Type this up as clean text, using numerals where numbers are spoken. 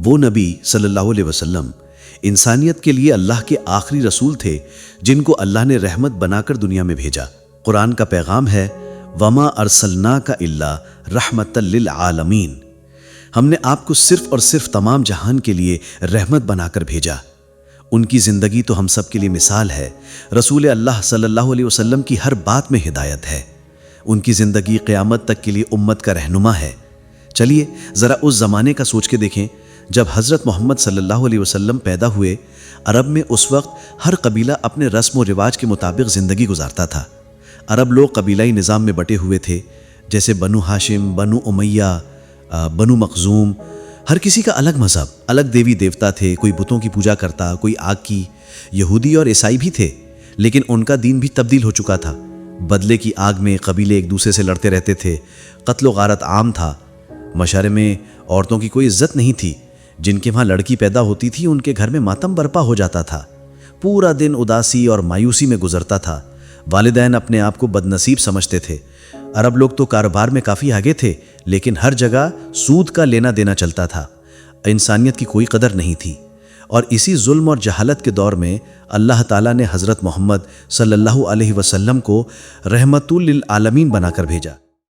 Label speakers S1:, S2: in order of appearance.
S1: وہ نبی صلی اللہ علیہ وسلم انسانیت کے لیے اللہ کے آخری رسول تھے جن کو اللہ نے رحمت بنا کر دنیا میں بھیجا۔ قرآن کا پیغام ہے وما ارسلناک الا رحمتا للعالمین، ہم نے آپ کو صرف اور صرف تمام جہان کے لیے رحمت بنا کر بھیجا۔ ان کی زندگی تو ہم سب کے لیے مثال ہے۔ رسول اللہ صلی اللہ علیہ وسلم کی ہر بات میں ہدایت ہے۔ ان کی زندگی قیامت تک کے لیے امت کا رہنما ہے۔ چلیے ذرا اس زمانے کا سوچ کے دیکھیں جب حضرت محمد صلی اللہ علیہ وسلم پیدا ہوئے۔ عرب میں اس وقت ہر قبیلہ اپنے رسم و رواج کے مطابق زندگی گزارتا تھا۔ عرب لوگ قبیلائی نظام میں بٹے ہوئے تھے، جیسے بنو ہاشم، بنو امیہ، بنو مخزوم۔ ہر کسی کا الگ مذہب، الگ دیوی دیوتا تھے، کوئی بتوں کی پوجا کرتا، کوئی آگ کی۔ یہودی اور عیسائی بھی تھے، لیکن ان کا دین بھی تبدیل ہو چکا تھا۔ بدلے کی آگ میں قبیلے ایک دوسرے سے لڑتے رہتے تھے، قتل و غارت عام تھا۔ مشورے میں عورتوں کی کوئی عزت نہیں تھی۔ جن کے وہاں لڑکی پیدا ہوتی تھی ان کے گھر میں ماتم برپا ہو جاتا تھا۔ پورا دن اداسی اور مایوسی میں گزرتا تھا۔ والدین اپنے آپ کو بد نصیب سمجھتے تھے۔ عرب لوگ تو کاروبار میں کافی آگے تھے، لیکن ہر جگہ سود کا لینا دینا چلتا تھا۔ انسانیت کی کوئی قدر نہیں تھی۔ اور اسی ظلم اور جہالت کے دور میں اللہ تعالیٰ نے حضرت محمد صلی اللہ علیہ وسلم کو رحمت للعالمین بنا کر بھیجا۔